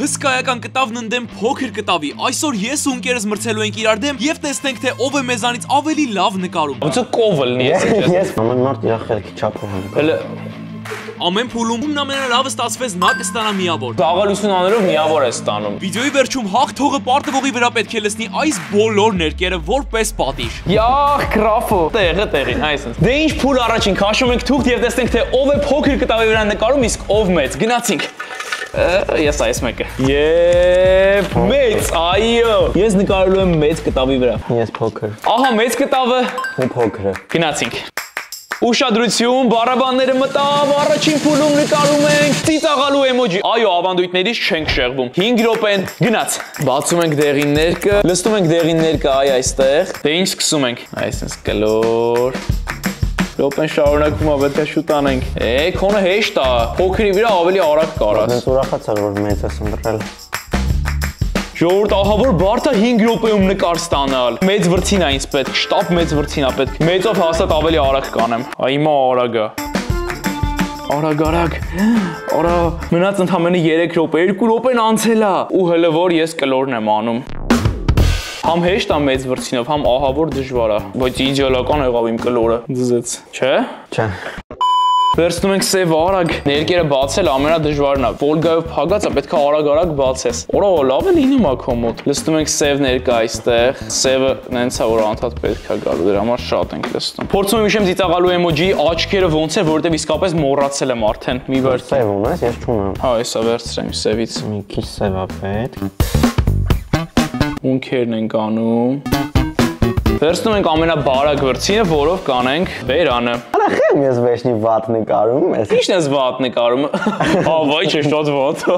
Հսկայական կտավն ընդեմ փոքր կտավի, այսօր ես ու ընկերս մրցելու ենք իրար դեմ և տեսնենք, թե ով է մեզանից ավելի լավ նկարում։ Ոնց կովը լինի ես ամեն մարդ իր խելքի չափով եմ։ Ամեն փուլում ումն ամենալավը ստացվեց նա կստանա միավոր։ Դաղալություն անելով միավոր է ստանում։ Վիդեոյի վերջում հաղթողը պարտվողի վրա պետք է լցնի այս բոլոր ներկերը որպես պատիժ։ Յախ, գրաֆո, տեղին, այսպես։ Դե ինչ փուլ առաջին քաշում ենք թուղթ եւ տեսնենք, թե ով է փոքր կտավի վրա նկարում, իսկ ով մեծ։ Գնացինք։ Ես այս մեկը։ Եվ մեծ, այո։ Ես նկարելու եմ մեծ կտավի վրա։ Ես փոքր։ Ահա մեծ կտավը։ Ու փոքրը։ Գնացինք։ Ուշադրություն, բառաբանները մտավ, առաջին փուլում նկարում ենք ծիծաղալու էմոջի։ Այո, ավանդույթներից չենք շեղվում։ 5 րոպեն գնաց։ Բացում ենք դեղին ներկը, լցնում ենք դեղին ներկը այստեղ։ Դե ինչ սկսում ենք։ Այսպես կլոր։ Րոպեն շարունակվում է, պետք է շուտ անենք։ Քոնը հեշտ է, փոքրի վրա ավելի արագ կարաս։ Ես ուրախացա, որ մեծ ես ընտրել։ Ժողովուրդ, ահա որ բարդ է 5 րոպեում նկար ստանալ։ Մեծ վրձին է ինձ պետք, շտապ մեծ վրձին է պետք։ Մեծով հաստատ ավելի արագ կանեմ։ Հիմա արագ է։ Արագ։ Արա, մնաց ընդամենը 3 րոպե, 2 րոպեն անցել է։ Ու հələ որ ես կլորն եմ անում։ Համ հեշտ է մեծ վրձինով, համ ահա որ դժվար է, բայց իդեալական եղավ իմ կլորը։ Ձեզ, չէ՞։ Չէ։ Վերցնում ենք սև արագ, ներկերը բացել ամենադժվարն է, Վոլգայով փագած է, պետք է արագ բացես։ Օրա, լավ է լինում է քո մոտ։ Լցնում ենք սև ներկա այստեղ, սևը նենց է որ անդադ պետք է գալու, դրա համար շատ ենք լցնում։ Փորձում եմ հիշեմ ծիծաղալու էմոջի աչքերը ոնց է, որովհետև իսկապես մոռացել եմ արդեն։ Մի վեր սև ունես, ես չունեմ։ Հա, հեսա վերցրեմ սևից։ Մի քիչ սև է պետք։ Ունքերն ենք անում։ Վերցնում ենք ամենաբարակ վրձինը, որով կանենք բերանը։ Արախեմ ես վերջնի վատ նկարում ես։ Ի՞նչն ես վատ նկարում։ Վայ, չէ, շատ վատ է։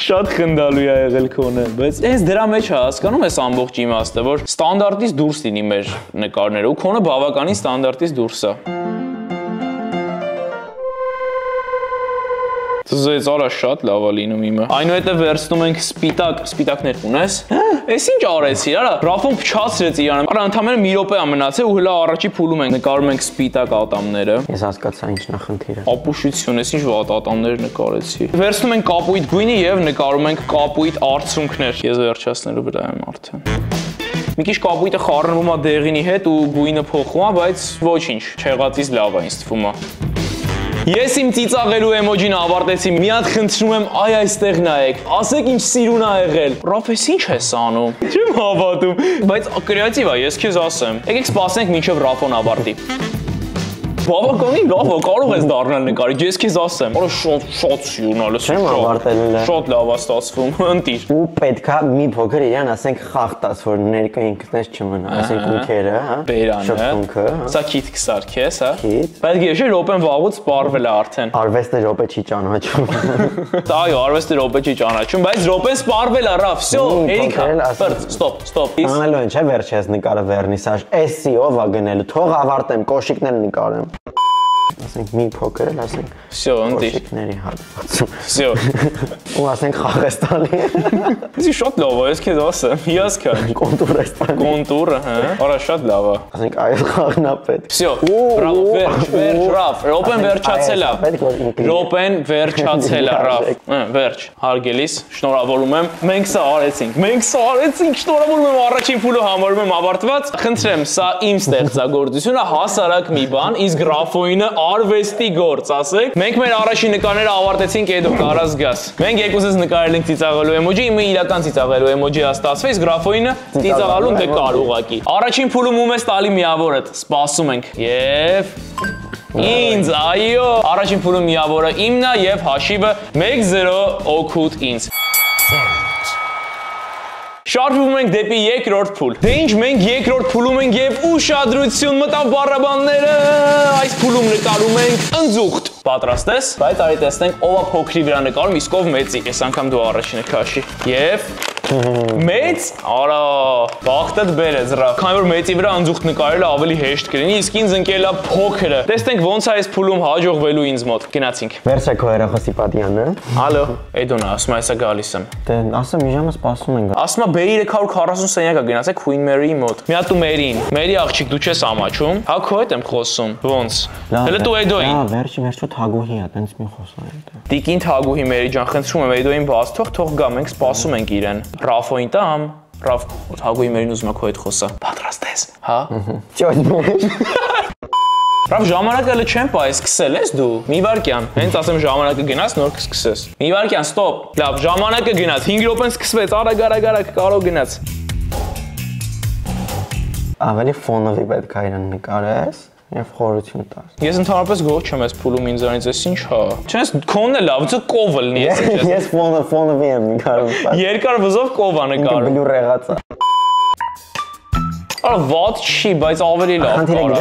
Շատ խնդալու է եղել քոնը, բայց հենց դրա մեջ է հասկանում ես ամբողջ իմաստը, որ ստանդարտից դուրս լինի մեր նկարները, ու քոնը բավականին ստանդարտից դուրս է։ Ձեզ արա շատ լավ է լինում իմը։ Այնուհետև վերցնում ենք սպիտակներ ունես։ Էս ինչ արեցի, արա, Ռաֆոն փչացրեց իրան։ Արա ընդամենը մի րոպե է մնացել ու հլա առաջի փուլում ենք նկարում ենք սպիտակ ատամները։ Ես հասկացա ինչն է խնդիրը։ Ապուշություն, էս ինչ վատ ատամներ նկարեցի։ Վերցնում ենք կապույտ գույնը եւ նկարում ենք կապույտ արցունքներ։ Ես վերջացնելու վրա եմ արդեն։ Մի քիչ կապույտը խառնվում է դեղինի հետ ու գույնը փոխվում է, բայց ոչինչ, չեղածից լավ է ինձ թվում է։ Ես իմ ծիծաղելու էմոջին ավարտեցի, մի հատ խնդրում եմ այստեղ նայեք, ասեք ինչ սիրուն ա եղել։ Ռաֆ, ես ինչ ես անում։ Չեմ հավատում, բայց կրեատիվ ա, ես քեզ ասեմ։ Եկեք սպասենք մինչև Ռաֆոն ավարտի։ Բավականին լավ է, կարող ես դառնալ նկարիչ, ես քեզ ասեմ։ Արա շատ սիրուն ա, լսում։ Չեմ ավարտել էլ։ Շատ լավ է ստացվում, ընտիր։ Ու պետքա մի փոքր իրան ասենք խախտած, որ ներկա ինքնես չմնա, ասենք ունքերը, հա։ Բերանը։ Շփունքը, հա։ Սա քիթ կսարքես, հա։ Քիթ։ Պետք է շե րոպեն վաղուց սպառվել է արդեն։ Արվեստը րոպե չի ճանաչում։ Այո, արվեստը րոպե չի ճանաչում, բայց րոպեն սպառվել է, Ռաֆ, всё, երիքա։ Ստոպ։ Անելու են, չէ՞ վերջես նկարը վերնիսաժ, էսի ով է գնելու, թող ավարտեմ, կոշիկներն նկարեմ։ Ասենք մի փոքր էլ ասենք всё, ընտիր։ կոշիկների հատվածում։ Всё։ Ու ասենք Խաղեստանի։ Դի շատ լավ է, ես քեզ ասեմ, հիասքանչ։ Կոնտուրը ստանի։ Կոնտուրը, հա։ Արա շատ լավ է։ Ասենք այլ խաղնապետ։ Всё, բրավո, վերջ, Ռաֆ, րոպեն վերջացել է։ Րոպեն վերջացել է, Ռաֆ։ Վերջ, հարգելիս, շնորհավորում եմ։ Մենք սա արեցինք, շնորհավորում եմ առաջին փուլը համարում եմ ավարտված։ Խնդրեմ, սա իմ ստեղծագործությունը, հասարակ մի բան, իսկ Ռաֆոյինը արվեստի գործ, ասեք։ Մենք մեր առաջին նկարները ավարտեցինք, հետո կարաս գաս։ Մենք երկուսս նկարել ենք ծիծաղալու էմոջի, իմը իրական ծիծաղալու էմոջի է ստացվել, իսկ Ռաֆոյինը ծիծաղալու նկար ուղակի։ Առաջին փուլում ում ես տալի միավորը, սպասում ենք։ Եվ ինձ, այո, առաջին փուլում միավորը իմն է եւ հաշիվը 1-0 օգուտ ինձ։ Շարժվում ենք դեպի երկրորդ փուլ։ Դե ինչ, մենք երկրորդ փուլում ենք եւ ուշադրություն մտավ բառաբանները։ Այս փուլում նկարում ենք ընձուղտ։ Պատրաստ ես։ Բայց արի տեսնենք ով է փոքրի վրա նկարում, իսկ ով մեծի։ Այս անգամ դու առաջինը քաշի։ Եվ Մեծ, արա, բախտդ բերեց Ռաֆ։ Քանի որ մեծի վրա անձուխտ նկարելը ավելի հեշտ կլինի, իսկ ինձ ընկելա փոքրը։ Տեսնենք ոնց է այս փուլում հաջողվելու ինձ մոտ։ Գնացինք։ Վերջը քո հերախոսի պատյանը։ Ալո, Էդոնա, ասում այսա գալիս եմ։ Դե, ասա մի ժամը սպասում ենք։ Ասում է B340 սենյակա գնացեք Queen Mary-ի մոտ։ Մի հատ ու Mary-ին։ Mary աղջիկ դու չես ամաչում։ Հա քո հետ եմ խոսում։ Ոնց։ Հələ դու Էդոին։ Հա, վերջը թագուհի է, տենց մի խոսա։ Տիկին թագուհի Mary ջան, խնդրում եմ Էդոին բաց թող գա, մենք սպասում ենք իրեն։ Ռաֆոին տամ։ Ռաֆ թագուհի Mary-ն ուզում է քո հետ խոսա։ Պատրաստ ես։ Հա։ Ճոճ։ Ռաֆ ժամանակը հələ չեմ պայ, սկսել ես դու։ Մի վարքյան։ Հենց ասեմ ժամանակը գնաց, նոր կսկսես։ Մի վարքյան, ստոպ։ Լավ, ժամանակը գնաց, 5 րոպեն սկսվեց, արագ կարող գնաց։ Ավելի ֆոնովի պետք է իրեն նկարես եւ խորություն տաս։ Ես ընդհանրապես գող չեմ այս փուլում ինձանից, էս ինչ հա։ Չես քոնն է լավ, դու կով լնի ես ինչ ես։ Ես ֆոնովի եմ նկարում։ Երկար վզով կով է նկարում։ Բլուր եղած է։ Արա ված չի, բայց ավելի լավ կարա։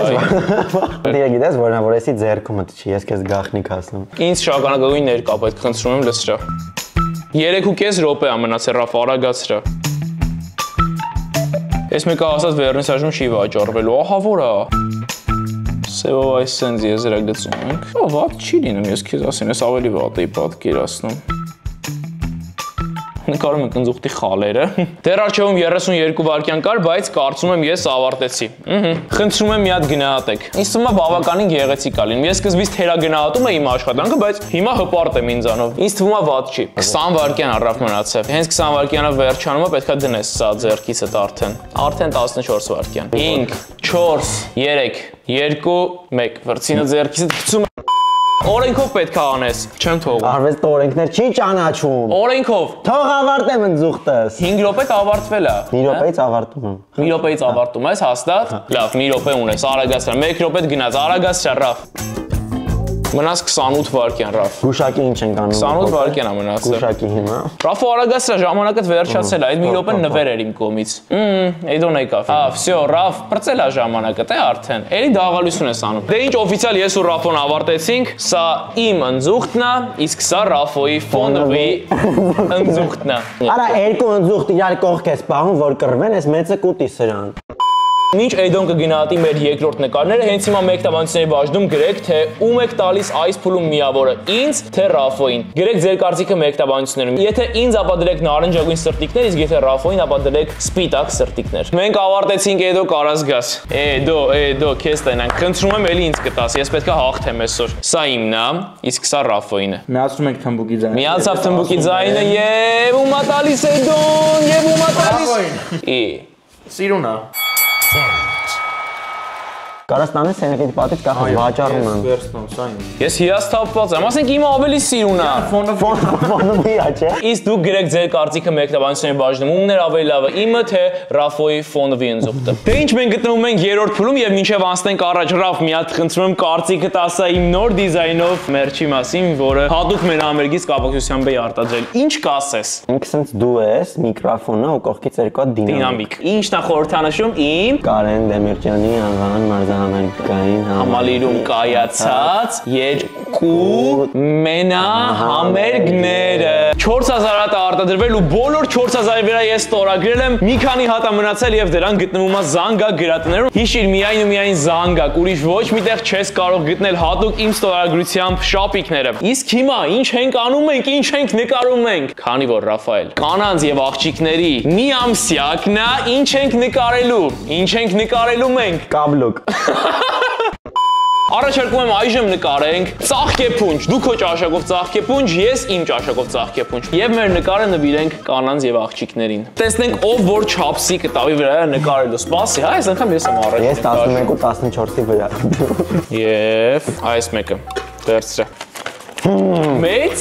Դե գիտես որ էսի ձերքումդ չի, ես քեզ գախնիկ ասում։ Ինձ շագանակագույն ներկա պետք խնդրում եմ լսրա։ 3.5 րոպե է մնացել Ռաֆ արագացրա։ Ես մեկը ասած վերնիսաժում չի վաճառվելու, ահա որ է։ Սևով այս սենց եզրագծում ենք։ Վատ չի լինում, ես քեզ ասեմ, ես ավելի վատ էի պատկերացնում։ Նկարում ենք ընձուղտի խալերը։ Դեռ առջևում 32 վայրկյան կար, բայց կարծում եմ ես ավարտեցի։ Խնդրում եմ մի հատ գնահատեք։ Ինձ թվում է բավականին գեղեցիկ է լինում։ Ես սկզբից թերագնահատում էի իմ աշխատանքը, բայց հիմա հպարտ եմ ինձանով։ Ինձ թվում է վատ չի։ 20 վայրկյան առավ մնացավ։ Հենց 20 վայրկյանը վերջանում է, պետքա դնես սա ձեռքիցդ արդեն։ Արդեն 14 վայրկյան։ 5, 4, 3, 2, 1։ Վրցինը ձեռքիցդ գցում Օրենքով պետք է անես, չեմ թողում։ Արվեստը օրենքներ չի ճանաչում։ Օրենքով։ Թող ավարտեմ ընձուղտս։ 5 րոպեից ավարտվել է։ 1 րոպեից ավարտում եմ։ 1 րոպեից ավարտում ես, հաստատ։ Լավ, 1 րոպե ունես, արագացրա, 1 րոպեդ գնաց, արագացրա, Ռաֆ։ Մնաց 28 վայրկյան, Ռաֆ։ Գուշակի ինչ ենք անում։ 28 վայրկյան է մնացել։ Գուշակի հիմա։ Ռաֆո արագացրա, ժամանակդ վերջացել է, այդ 1 րոպեն նվեր էր իմ կողմից։ Էդոն եկավ։ Հա, всё, Ռաֆ, բրծել է ժամանակը, թե արդեն։ Էլի դաղալություն ես անում։ Դե ինչ օֆիցիալ ես ու Ռաֆոն ավարտեցինք, սա իմ ընձուղտն է, իսկ սա Ռաֆոյի ֆոնովի ընձուղտն է։ Արա երկու ընձուղտ իրար կողք ես պահում, որ կռվեն, ես մեծը կուտի սրան։ Մինչ Էդոն կգնահատի մեր երկրորդ նկարները, հենց հիմա մեկ տավանությունների բաժնում գրեք, թե ում եք տալիս այս փուլում միավորը՝ ինձ, թե Ռաֆոին։ Գրեք ձեր կարծիքը մեկ տավանություններում։ Եթե ինձ ապա դրեք նարնջագույն սրտիկներ, իսկ եթե Ռաֆոին ապա դրեք սպիտակ սրտիկներ։ Մենք ավարտեցինք Էդո կարած գաս։ Էդո, քեզ տենանք։ Խնդրում եմ էլի ինձ կտաս, ես պետքա հաղթեմ այսօր։ Սա իմն է, իսկ սա Ռաֆոին է։ Միացնում ենք թմբուկի ձայնը։ Միացավ թմբուկի ձայնը եւ ում է տալիս Էդոն, եւ ում է տալիս։ Սիրունա։ Կարաս տանես սենյակի պատից կախած վաճառում եմ։ Ես հիասթափված եմ, ասենք իմը ավելի սիրուն է։ Ֆոնովի է, չէ։ Իսկ դուք գրեք ձեր կարծիքը մեկտաբանությունների բաժնում, ումն էր ավելի լավը, իմը թե Ռաֆոյի ֆոնովի ընձուղտը։ Դե ինչ մենք գտնվում ենք երրորդ փուլում եւ մինչեւ անցնենք առաջ Ռաֆ մի հատ խնդրում եմ կարծիքդ ասա իմ նոր դիզայնով մերչի մասին, որը հատուկ մենամերգից կապակցությամբ էի արտադրել։ Ինչ կասես։ Ինքը սենց դու ես, միկրոֆոնը ու կողքից երկու հատ դինամիկ։ Ինչն է խորհրդանշում իմ Կարեն Դեմիրճյանի անվան մարզահամերգային համալիրում կայացած երկու մենահամերգները 4000 հատ արտադրվել ու բոլոր 4000-ի վրա ես ստորագրել եմ մի քանի հատ մնացել եւ դրան գտնվում է Զանգակ գրատներում հիշիր միայն ու միայն Զանգակ ուրիշ ոչ միտեղ չես կարող գտնել հատուկ իմ ստորագրությամբ շապիկները իսկ հիմա ինչ ենք անում մենք ինչ ենք նկարում ենք քանի որ Ռաֆայել կանանց եւ աղջիկների մի ամսյակն է ինչ ենք նկարելու մենք կաբլոկ Առաջարկում եմ այժմ նկարենք ծաղկեփունջ, դու քո ճաշակով ծաղկեփունջ, ես իմ ճաշակով ծաղկեփունջ եւ մեր նկարը նվիրենք կանանց եւ աղջիկներին։ Տեսնենք ով որ չափսի կտավի վրա է նկարելու։ Սպասի, հա, այս անգամ ես եմ առաջ։ Ես 11 ու 14-ի վրա։ Եվ այս մեկը վերցրե։ Մեծ։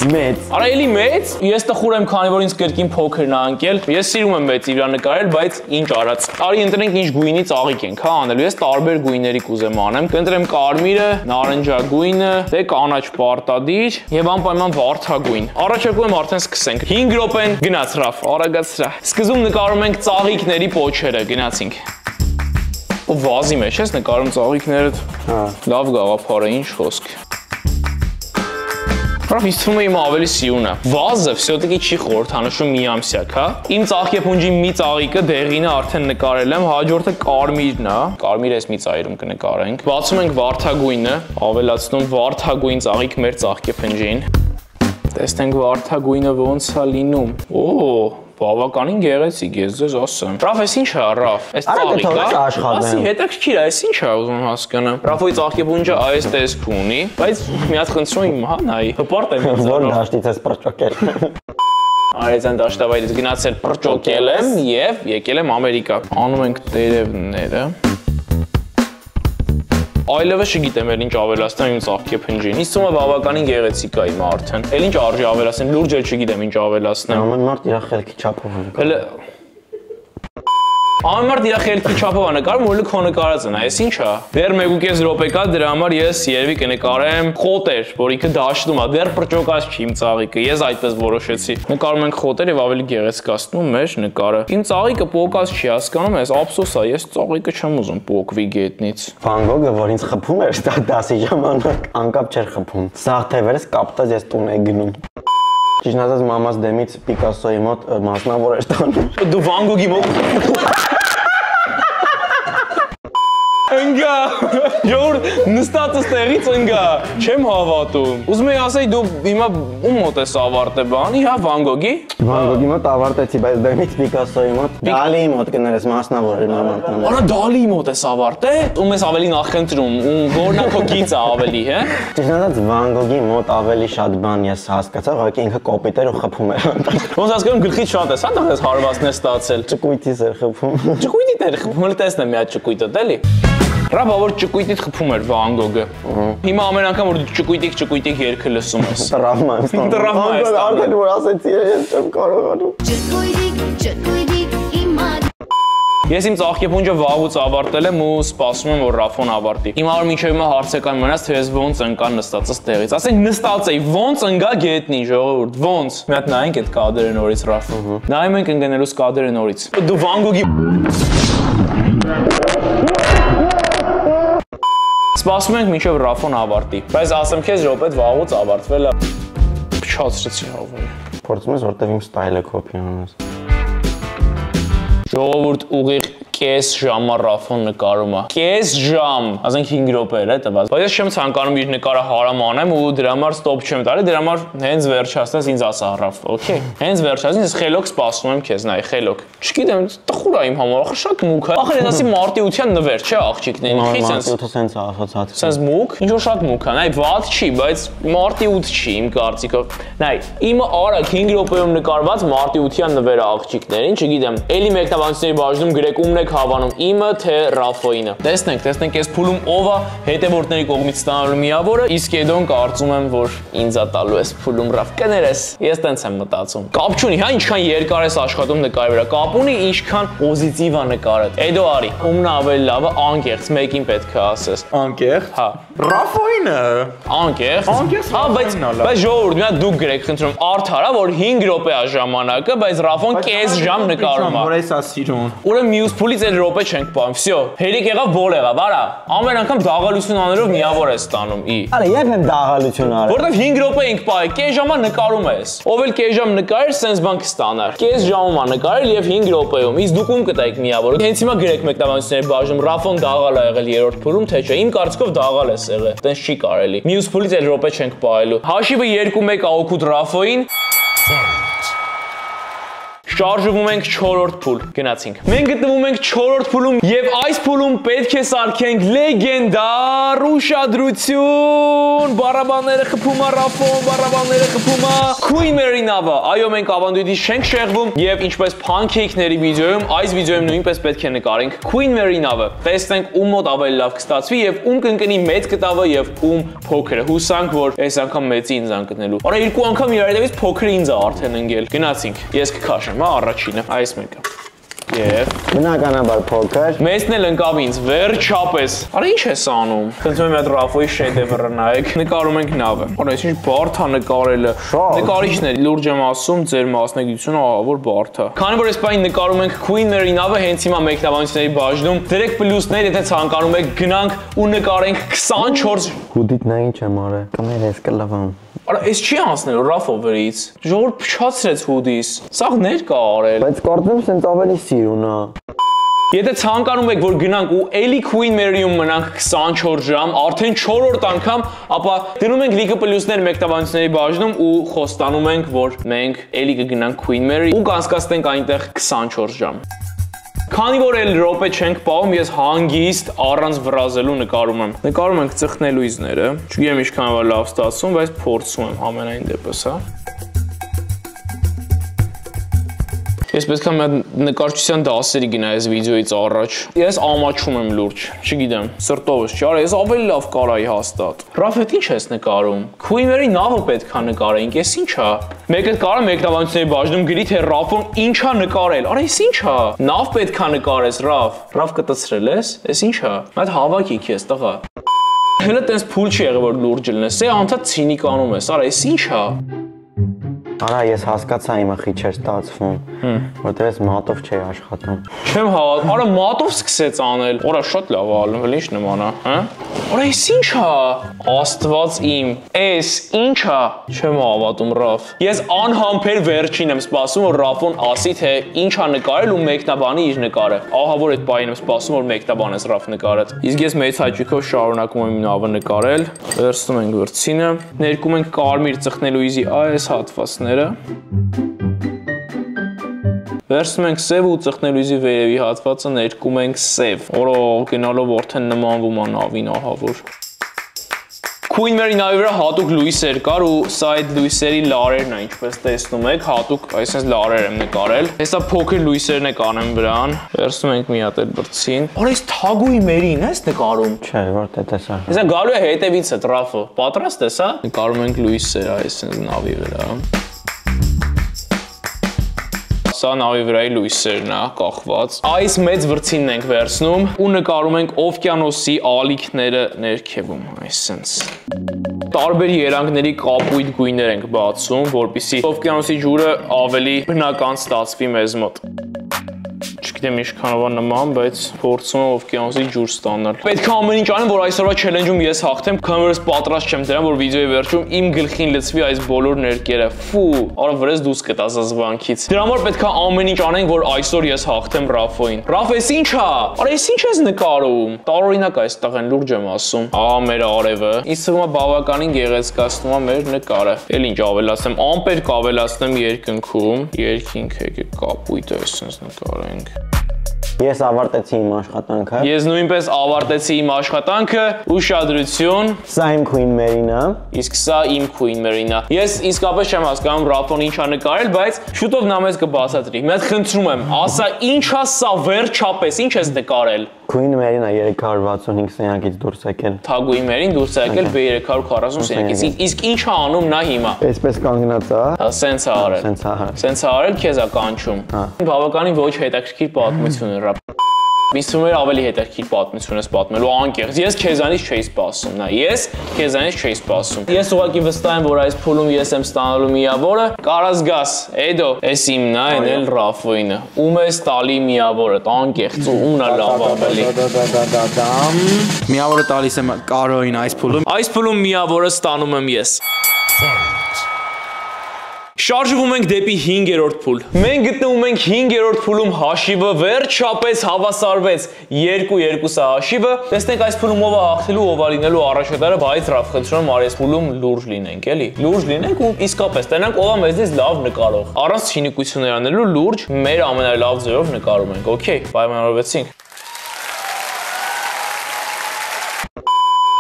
Արա էլի մեծ։ Ես տխուր եմ, քանի որ ինձ կրկին փոքրն է անկել։ Ես սիրում եմ մեծ իրա նկարել, բայց ինչ արած։ Արի ընտրենք ինչ գույնի ծաղիկ ենք, հա, անելու։ Ես տարբեր գույների կուզեմ անեմ։ Կընտրեմ կարմիրը, նարնջագույնը, դե կանաչ պարտադիր եւ անպայման վարդագույն։ Առաջարկում եմ արդեն սկսենք։ 5 րոպեն գնաց Ռաֆ, արագացրա։ Սկզբում նկարում ենք ծաղիկների պոչերը, գնացինք։ Ու վազի մեջ ես նկարում ծաղիկներդ։ Հա։ Լավ գաղափար է, ինչ խոսք։ Պրոֆ, ինձ թվում է իմ ավելի սիրուն է։ Վազը всё-таки չի խորհրդանշում միամսյակ, հա։ Իմ ծաղկեփունջի մի ծաղիկը դեղինը արդեն նկարել եմ, հաջորդը կարմիրն է։ Կարմիրը էս մի ծայրում կնկարենք։ Բացում ենք վարդագույնը, ավելացնում վարդագույն ծաղիկ մեր ծաղկեփնջին։ Տեսնենք վարդագույնը ոնց է լինում։ Օ, բավականին գեղեցիկ, ես ձեզ ասեմ։ Պրոֆ, էս ինչ է, Ռաֆ։ Էս ծաղիկը։ Ասի, հետաքրքիր է, էս ինչ է ուզում հասկանամ։ Ռաֆոյի ծաղկեփունջը այս տեսք ունի, բայց մի հատ խնդրում եմ, հա, նայի։ Հպարտ եմ ինձ։ Որ դաշտից ես պրճոկել։ Արեցան դաշտավայրից գնացել պրճոկել եմ եւ եկել եմ Ամերիկա։ Անում ենք տերևները։ Այլևս չգիտեմ էլ ինչ ավելացնեմ իմ ծաղկեփնջին։ Ինձ թվում է բավականին գեղեցիկ է իմը արդեն։ Էլ ինչ արժի ավելացնեմ, լուրջ էլ չգիտեմ ինչ ավելացնեմ։ Ամեն մարդ իր խելքի չափով է։ Ամեն մարդ իր խելքի չափով է նկարում, որ քո նկարածը նա, էս ինչ է։ Դեռ 1.5 րոպե կա, դրա համար ես երևի կնկարեմ խոտեր, որ ինքը դաշտում է, դեռ պրճոկած չի իմ ծաղիկը, ես այդպես որոշեցի։ Նկարում ենք խոտեր եւ ավելի գեղեցկացնում մեր նկարը։ Իմ ծաղիկը պոկած չի, հասկանում ես, ափսոս է, ես ծաղիկը չեմ ուզում պոկվի գետնից։ Վան Գոգը, որ ինձ խփում էր դասի ժամանակ, անկապ չէր խփում։ Սաղ թևերս կապտած ես տուն եի գնում։ Ճիշտ ասած մամաս դեմից Պիկասոյի մոտ մասնավոր էր տանում։ Դու Վան Գոգի մոտ Ընգա, ժողովուրդ, նստած ստեղից ընգա, չեմ հավատում։ Ուզում եի ասեի դու հիմա ում մոտ ես ավարտել բանի, հա, Վան Գոգի։ Վան Գոգի մոտ ավարտեցի, բայց դեմից Պիկասոյի մոտ, Դալիի մոտ կներես մասնավոր էր մաման։ Արա Դալիի մոտ ես ավարտել։ Ում ես ավելի նախընտրում, որն է քո գիծը ավելի, հա։ Ճիշտ ասած Վան Գոգի մոտ ավելի շատ բան ես հասկացա, ուղղակի ինքը կոպիտ էր ու խփում էր։ Ոնց հասկանում գլխից շատ ես, հա, դա ես հարվածներ ստացել։ Ճկույտից էր խփում։ Ճկույտից էր խփում, հələ տեսնեմ մի հատ ճկույտը, դելի։ Ռաբա որ ճկույտից խփում էր Վան Գոգը։ Հիմա ամեն անգամ որ դու ճկույտիկ երգը լսում ես։ Տրավմա եմ ստանում։ Տրավմա ես ստանում։ Արդեն որ ասեցի ես չեմ կարողանում։ Ճկույտիկ հիմա Ես իմ ծաղկեփունջը վաղուց ավարտել եմ ու սպասում եմ որ Ռաֆոն ավարտի։ Հիմա որ մինչև հիմա հարցեկան մնաց թե ես ոնց ընկա նստածս տեղից։ Ասենք նստած էի, ոնց ընկա գետնի, ժողովուրդ, ոնց։ Մի հատ նայենք այդ կադրը նորից Ռաֆ։ Նայում ենք ընկնելուց կադրը նորից։ Դու Վան Գոգի Սպասում ենք մինչև Ռաֆոն ավարտի, բայց ասեմ քեզ րոպեդ վաղուց ավարտվել է։ Փչացրեցի հավոյ։ Փորձում ես որտեվ իմ ստայլը կոպի անես։ Ժողովուրդ ուղիղ կես ժամը Ռաֆոն նկարում է։ Կես ժամ, ասենք 5 րոպե էր տված։ Բայց ես չեմ ցանկանում իր նկարը հարամ անեմ ու դրա համար ստոպ չեմ տալի, դրա համար հենց վերջացնես ինձ ասա Ռաֆ, օքեյ։ Հենց վերջացնես ես խելոք սպասում եմ քեզ, նայ, խելոք։ Չգիտեմ, տխուր է իմ համար, ախր շատ մուք է։ Ախր ես ասի մարտիության նվեր, չէ, աղջիկներին։ Խի սենց։ Մարտի 8-ը սենց ասացած։ Սենց մուք, ինչ որ շատ մուք է, նայ, վատ չի, բայց մարտի 8 չի իմ կարծիքով։ Նայ, իմը արագ 5 րոպեում նկարված մարտի 8-յան նվեր է աղջիկներին, չգիտեմ։ Էլի մեկնաբանությունների բաժնում գրեք ումն եք հավանում, իմը թե Ռաֆոյինը։ Տեսնենք այս փուլում ով է հետևորդների կողմից ստանալու միավորը, իսկ Էդոն կարծում եմ, որ ինձ է տալու այս փուլում Ռաֆ։ Կներես, ես տենց եմ մտածում։ Կապ չունի, հա, ինչքան երկար ես աշխատում նկարի վրա, կապ ունի ինչքան պոզիտիվ է նկարը։ Էդո արի, ումն ավելի լավ է, անկեղծ, մեկին պետք է ասես։ Անկեղծ։ Հա։ Ռաֆոյինը։ Անկեղծ։ Հա, բայց ժողովուրդ, մի հատ դուք գրեք, խնդրում, արդար է, որ 5 րոպե է ժամանակը, բայց Ռաֆոն կես ժամ նկարում է։ Որ էս է սիրուն։ Ուրեմն մյուս փուլից էլ րոպե չենք պահում։ Всё, հերիք եղավ, բոլ եղավ, արա։ Ամեն անգամ դաղալություն անելով միավոր ես ստանում ի։ Արա երբ եմ դաղալություն արել։ Որտեվ 5 րոպե ենք պահել, կես ժամա նկարում ես։ Ով էլ կես ժամ նկարեր, սենց բան կստանար։ Կես ժամում է նկարել եւ 5 րոպեում։ Իսկ դուք ում կտայիք միավոր։ Հենց հիմա գրեք մեկնաբանությունների բաժնում Ռաֆոն դաղալ է եղել 3-րդ փուլում, թե չէ։ Իմ կարծիքով դաղալ ես եղել։ Տենց չի կարելի։ Մյուս փուլից էլ րոպե չենք պահելու։ Հաշիվը 2-1 է օգուտ Ռաֆոին։ Շարժվում ենք 4-րդ փուլ, գնացինք։ Մենք գտնվում ենք 4-րդ փուլում եւ այս փուլում պետք է սարքենք լեգենդար ուշադրություն, բարաբանները խփում է Ռաֆոն, բարաբանները խփում է Queen Mary-նավը։ Այո, մենք ավանդույթից չենք շեղվում եւ ինչպես pancake-ների վիդեոյում, այս վիդեոյում նույնպես պետք է նկարենք Queen Mary-նավը։ Տեսնենք ում մոտ ավելի լավ կստացվի եւ ում կընկնի մեծ կտավը եւ ում փոքրը։ Հուսանք, որ այս անգամ մեծի ինձ անկնելու։ Արա երկու անգամ իրար հետևից փոքրը ինձ է արդեն ընկել։ Գնացինք։ Ես կքաշեմ։ Առաջինը, այս մեկը։ Եվ բնականաբար փոքր։ Մեծն էլ ընկավ ինձ, վերջապես։ Արա ինչ ես անում։ Խնդրում եմ այդ Ռաֆոյի շեդևրը նայեք։ Նկարում ենք նավը։ Արա ինչ բարդ է նկարելը։ Նկարիչն է, լուրջ եմ ասում, ձեր մասնագիտությունը ահավոր բարդ է։ Քանի որ այս բանին նկարում ենք Queen Mary նավը, հենց հիմա մեկնաբանությունների բաժնում դրեք պլյուսներ, եթե ցանկանում եք գնանք ու նկարենք 24 Գուդիտ նա ինչ եմ արել։ Կներես կլավամ։ Արա, այս չի անցնել Ռաֆ overից։ Ժողովուրդ փչացրեց հուդիս։ Սա ներկա արել։ Բայց կարծում եմ սենց ավելի սիրուն է։ Եթե ցանկանում եք, որ գնանք ու էլի Queen Mary-ում մնանք 24 ժամ, արդեն 4-րդ անգամ, ապա դնում ենք լիքը պլյուսներ մեկտաբանությունների բաժնում ու խոստանում ենք, որ մենք էլի կգնանք Queen Mary ու կանցկացնենք այնտեղ 24 ժամ։ Քանի որ էլ րոպե չենք պահում, ես հանգիստ առանց վրազելու նկարում եմ։ Նկարում ենք ծխնելույզները, չգիտեմ ինչքան է լավ ստացվում, բայց փորձում եմ ամենայն դեպս, հա։ Ես պետք է մի հատ նկարչության դասերի գնայի այս վիդեոից առաջ։ Ես ամաչում եմ լուրջ, չգիտեմ, սրտովս չի, արա ես ավելի լավ կարայի հաստատ։ Ռաֆ, հետ ինչ ես նկարում։ Queen Mary նավը պետք է նկարեինք, ես ինչ է։ Մեկը կարա մեկնաբանությունների բաժնում գրի թե Ռաֆոն ինչ է նկարել։ Արա ես ինչ է։ Նավ պետք է նկարես, Ռաֆ։ Ռաֆ կտցրել ես։ Ես ինչ է։ Այդ հավաքի քեզ տղա։ Հələ տես փուլ չի եղել որ լուրջ լինես։ Սա անդադ ցինիկանում ես։ Արա ես ինչ է։ Արա ես հասկացա իմը խիչ էր ստացվում, որտեղ ես մատով չէի աշխատում։ Չեմ հավատում, արա մատով սկսեց անել։ Որա շատ լավ է ալնում, ինչ նման է, հա։ Որա ես ինչ է։ Աստված իմ, էս ինչ է։ Չեմ հավատում, Ռաֆ։ Ես անհամբեր վերջին եմ սպասում, որ Ռաֆոն ասի, թե ինչ է նկարել ու մեկնաբանի իր նկարը։ Ահա որ այդ պահին եմ սպասում, որ մեկնաբանես Ռաֆ նկարը։ Իսկ ես մեծ հաճույքով շարունակում եմ նավը նկարել։ Վերցնում ենք վրցինը, ներկում ենք կարմիր ծխնելույզի այս հատվածները։ Վերցնում ենք սև ու ծխնելույզի վերևի հատվածը ներկում ենք սև։ Որը գնալով արդեն նմանվում է նավին, ահա որ։ Queen Mary նավի վրա հատուկ լույսեր կար ու սա այդ լույսերի լարերն է, ինչպես տեսնում եք, հատուկ այսպես լարեր եմ նկարել։ Հեսա փոքր լույսերն եք անեմ վրան։ Վերցնում ենք մի հատ այդ բրցին։ Արա այս թագուի Մերին ես նկարում։ Չէ, որտե տեսա։ Հեսա գալու է հետևից է Ռաֆը։ Պատրաստ ես, հա։ Նկարում ենք լույսեր այսպես նավի վրա։ Սա նավի վրայի լույսերն է կախված։ Այս մեծ վրցինն ենք վերցնում ու նկարում ենք օվկիանոսի ալիքները ներքևում, այսպես։ Տարբեր երանգների կապույտ գույներ ենք բացում, որպեսզի օվկիանոսի ջուրը ավելի բնական ստացվի մեզ մոտ։ Չգիտեմ ինչքանով է նման, բայց փորձում եմ օվկիանոսի ջուր ստանալ։ Պետք է ամեն ինչ անեմ, որ այսօրվա չելենջում ես հաղթեմ, քանի որ ես պատրաստ չեմ դրան, որ վիդեոյի վերջում իմ գլխին լցվի այս բոլոր ներկերը։ Ֆու, արա վրես դուրս կտա զզվանքից։ Դրա համար պետք է ամեն ինչ անենք, որ այսօր ես հաղթեմ Ռաֆոին։ Ռաֆ, ես ինչ է։ Արա ես ինչ ես նկարում։ Տարօրինակ է այստեղ են, լուրջ եմ ասում։ Ահա մեր արևը։ Ինձ թվում է բավականին գեղեցկացնում է մեր նկարը։ Էլ ինչ ավելացնեմ, ամպեր կավելացնեմ երկնքում։ Երկինք եկեք կապույտը այսպես նկարենք։ Ես ավարտեցի իմ աշխատանքը։ Ես նույնպես ավարտեցի իմ աշխատանքը, ուշադրություն։ Սա իմ Queen Mary-ն է։ Իսկ սա իմ Queen Mary-ն է։ Ես իսկապես չեմ հասկանում Ռաֆոն ինչ է նկարել, բայց շուտով նա մեզ կբացատրի։ Մի հատ խնդրում եմ, ասա ինչ է սա վերջապես, ինչ ես նկարել։ Queen Mary-ն է 365 սենյակից դուրս եկել։ Թագուի Մերին դուրս է եկել B340 սենյակից։ Իսկ ինչ է անում նա հիմա։ Այսպես կանգնած է։ Սենց է արել։ Սենց է։ Սենց է արել, քեզ է կանչում։ Բավականին ոչ հետաքրքիր պատմություն է։ Ինձ թվում է ավելի հետաքրքիր պատմություն ես պատմելու անկեղծ։ Ես քեզանից չէի սպասում, նա։ Ես քեզանից չէի սպասում։ Ես ուղղակի վստահ եմ, որ այս փուլում ես եմ ստանալու միավորը։ Կարաս գաս, Էդո, էս իմն է, այն էլ Ռաֆոյինը։ Ում ես տալի միավորը, անկեղծ, ումն է լավ ավելի։ Միավորը տալիս եմ Կարոին այս փուլում։ Այս փուլում միավորը ստանում եմ ես։ Շարժվում ենք դեպի 5-րդ փուլ։ Մենք գտնվում ենք 5-րդ փուլում, հաշիվը վերջապես հավասարվեց 2-2 հաշիվը։ Տեսնենք այս փուլում ով է հաղթելու, ով է լինելու առաջատարը, բայց Ռաֆ խնդրում եմ այս փուլում լուրջ լինենք, էլի։ Լուրջ լինենք ու իսկապես տենանք ով է մեզնից լավ նկարող։ Առանց ցինիկություններ անելու լուրջ մեր ամենալավ ձևով նկարում ենք, օքեյ, պայմանավորվեցինք։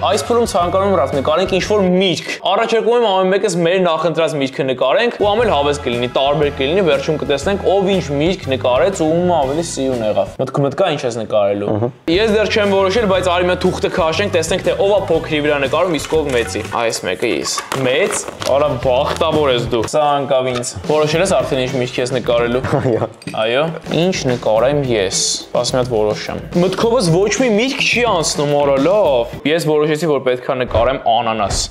Այս փուլում ցանկանում եմ Ռաֆ նկարենք ինչ-որ միտք։ Առաջարկում եմ ամեն մեկս մեր նախընտրած միտքը նկարենք ու ամեն հավես կլինի, տարբեր կլինի, վերջում կտեսնենք ով ինչ միտք նկարեց ու ում ավելի սիրուն եղավ։ Մտքա ինչ ես նկարելու։ Ես դեռ չեմ որոշել, բայց արի մի թուղթը քաշենք, տեսնենք թե ով է փոքրի վրա նկարում, իսկ ով մեծի։ Այս մեկը ես։ Մեծ, արա բախտավոր ես դու։ Սա անկավ ինձ։ Որոշել ես արդեն ինչ միտք ես նկարելու։ Այո։ Այո։ Ինչ նկարեմ ես։ Ասում եմ որոշեմ։ Մտքովս ոչ մի միտք չի անցնում, արա լավ։ Ես որոշեցի, որ պետք է նկարեմ անանաս։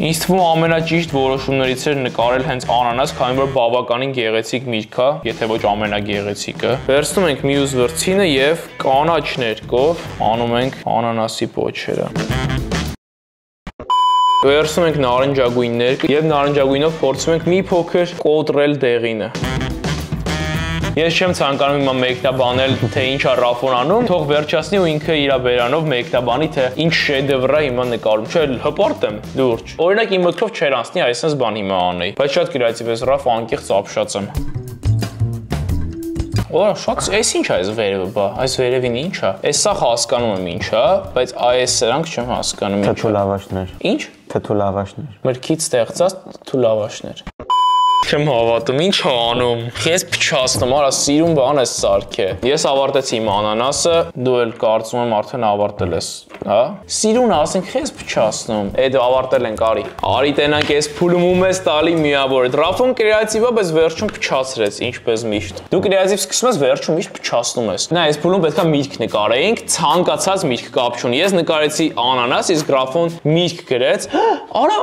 Ինձ թվում ամենաճիշտ որոշումներից էր նկարել հենց անանաս, քանի որ բավականին գեղեցիկ միտք է, եթե ոչ ամենագեղեցիկը։ Վերցնում ենք մյուս վրցինը եւ կանաչ ներկով անում ենք անանասի պոչերը։ Վերցնում ենք նարնջագույններ եւ նարնջագույնով փորձում ենք մի փոքր կոտրել դեղինը։ Ես չեմ ցանկանում հիմա մեկնաբանել, թե ինչ է Ռաֆոն անում, թող վերջացնի ու ինքը իր բերանով մեկնաբանի, թե ինչ շեդևր է հիմա նկարում։ Չէ, հպարտ եմ, լուրջ։ Օրինակ իմ մտքով չէր անցնի այսպես բան հիմա անեի, բայց շատ կրեատիվ ես Ռաֆ, անկեղծ ապշած եմ։ Օ, շատ, այս ինչ է այս վերևը, բա, այս վերևին ինչ է։ Այս սա հասկանում եմ ինչ է, բայց այս սրանք չեմ հասկանում ինչ է։ Թթու լավաշներ։ Ինչ։ Թթու լավաշներ։ Մրգից ստեղծած թթու լավաշներ։ Չեմ հավատում, ինչ է անում։ Ես փչացնում, արա սիրուն բան ես սարքե։ Ես ավարտեցի իմ անանասը, դու էլ կարծում եմ արդեն ավարտել ես, հա։ Սիրուն ասենք, ես փչացնում։ Դու ավարտել ենք, արի։ Արի տենանք, ես փուլում ում ես տալի միավոր։ Ռաֆոն կրեատիվ է, բայց վերջում փչացրեց, ինչպես միշտ։ Դու կրեատիվ սկսում ես, վերջում միշտ փչացնում ես։ Նա, այս փուլում պետքա միտք նկարեինք, ցանկացած միտք կապ չունի։ Ես նկարեցի անանաս, իսկ Ռաֆոն միտք գրեց։ Արա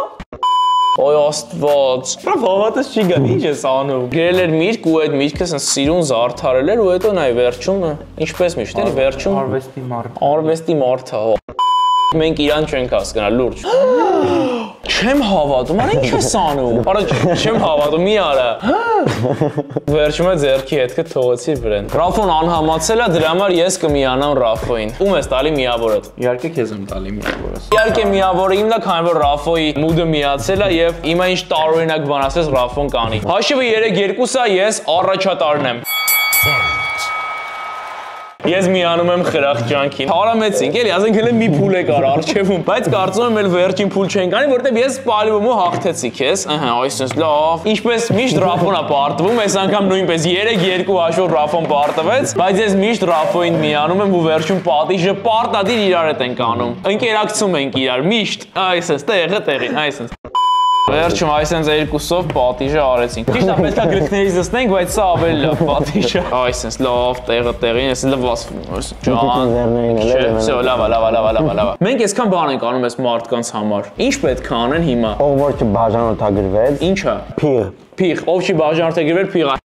Ոյ աստված, բրավ հավատս չի գա, ինչ ես անում։ Գրել էր միրգ ու այդ միրգը ասես սիրուն զարդարել էր ու հետո նայ վերջում ինչպես միշտ էլի վերջում արվեստի մարդ է։ Մենք իրան չենք հասկանալ, լուրջ։ Չեմ հավատում, արա ինչ ես անում։ Արա չեմ հավատում, մի արա։ Վերջում է ձեռքի հետքը թողեցի վրան։ Ռաֆոն անհամացել է, դրա համար ես կմիանամ Ռաֆոին։ Ում ես տալի միավորդ։ Իհարկե քեզ եմ տալի միավորս։ Իհարկե միավորը իմն է, քանի որ Ռաֆոյի մուդը միացել է եւ հիմա ինչ տարօրինակ բան ասես Ռաֆոն կանի։ Հաշիվը 3-2 է, ես առաջատարն եմ։ Ես միանում եմ խրախճանքին։ Հարամեցինք, էլի, ասենք հենց մի փուլ է կար արխիվում, բայց կարծում եմ էլ վերջին փուլ չեն կանի, որտեղ ես սպալիվում ու հաղթեցի քեզ։ Ահա, այսպես լավ։ Ինչպես միշտ Ռաֆոնը պարտվում, այս անգամ նույնպես 3-2 հաշվով Ռաֆոն պարտվեց, բայց ես միշտ Ռաֆոին միանում եմ ու վերջում պատիժը պարտադիր իրար հետ ենք անում։ Ընկերակցում ենք իրար միշտ։ Այսպես տեղը տեղին, այսպես։ Վերջում այսենց երկուսով պատիժը արեցինք։ Ճիշտ է, պետք է գրքներից զսնենք, բայց սա ավելի լավ պատիժը։ Այսենց լավ տեղը տեղին, այսպես լավ Всё, լավ։ Մենք այսքան բան ենք անում այս մարդկանց համար։ Ինչ պետք է անեն հիմա։ Ով որ չբաժանորդագրվեց։ Ինչ է։ Փիղ։ Ով չի բաժանորդագրվել, փիղ։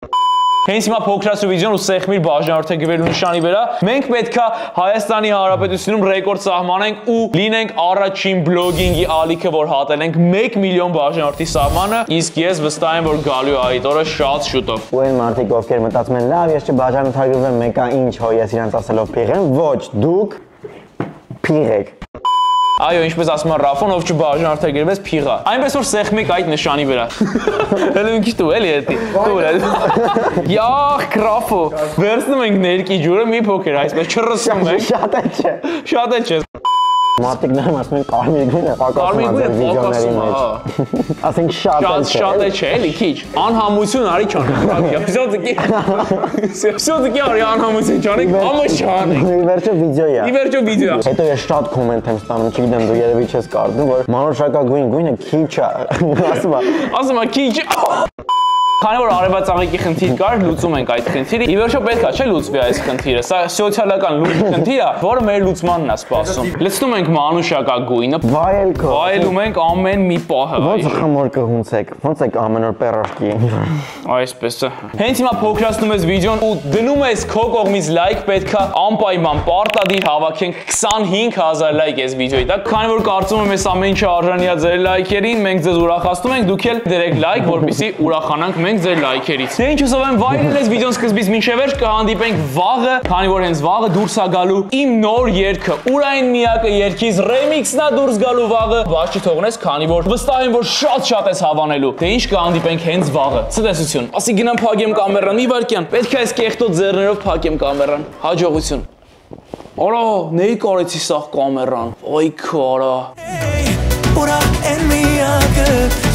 Հենց հիմա փոքրացու վիդեոն ու Սեխմիր բաժանորդագրվելու նշանի վրա մենք պետքա Հայաստանի Հանրապետությունում ռեկորդ սահմանենք ու լինենք առաջին բլոգինգի ալիքը, որ հատել ենք 1 միլիոն բաժանորդի սահմանը, իսկ ես վստահ եմ, որ գալու է այդ օրը շատ շուտով։ Ու այն մարդիկ, ովքեր մտածում են, լավ, ես չբաժանորդագրվեմ, մեկա ինչ հո ես իրանց ասելով փիղ եմ, ոչ, դուք փիղ եք։ Այո, ինչպես ասում է Ռաֆոն, ով չբաժանորդագրվեց փիղ է։ Այնպես որ Սեխմիկ այդ նշանի վրա։ Հələ մի քիչ դու էլի էդի։ Յախ, Ռաֆո։ Վերցնում ենք ներկի ջուրը մի փոքր, այսպես չռսում ենք։ Շատ է չէ։ Մարդիկ նայում ասում են կարմիր գույնը, պակասում է վիդեոների մեջ։ Ասենք շատ է չէ, էլի քիչ։ Անհամություն արի չանենք։ Всё-таки արի անհամություն չանենք, ամը չանենք։ Վերջը վիդեո է։ Վերջը վիդեո է։ Հետո ես շատ կոմենտ եմ ստանում, չգիտեմ դու երևի չես կարդում, որ մանուշակագույն գույնը քիչ է։ Ասում է քիչ։ Քանի որ արևածաղիկի խնդիր կար, լուծում ենք այդ խնդիրը։ Ի վերջո պետք է չէ լուծվի այս խնդիրը։ Սա սոցիալական լուրջ խնդիր է, որը մեր լուծմանն է սպասում։ Լցնում ենք մանուշակագույնը, վայելում ենք ամեն մի պահը։ Ոնց խմոր կհունցեք, ոնց եք ամեն օր պերոշկի։ Այսպես է։ Հենց հիմա փոքրացնում ես վիդեոն ու դնում ես քո կողմից լայք, պետքա անպայման պարտադիր հավաքենք 25000 լայք այս վիդեոյի տակ։ Քանի որ կարծում եմ այս ամեն ինչը արժանի է ձեր լայքերին, մենք ձեզ ուրախացնում ենք, դուք էլ դրեք լայք, որպեսզի ուրախանանք ձեր լայքերից։ Դե ինչ ուզում եմ վայելել այս վիդեոն սկզբից մինչև վերջ, կհանդիպենք վաղը, քանի որ հենց վաղը դուրս է գալու իմ նոր երգը, Ուրային միակը երգից ռեմիքսն է դուրս գալու վաղը։ Բաց չթողնես, քանի որ վստահ եմ, որ շատ ես հավանելու։ Դե ինչ կհանդիպենք հենց վաղը։ Ցտեսություն։ Ասի գնամ փակեմ կամերան, մի վարքյան։ Պետք է այս կեղտոտ ձեռներով փակեմ կամերան։ Հաջողություն։ Արա, նեի կարեցի սա կամերան։ Ոյ քարա։ Ուրային միակը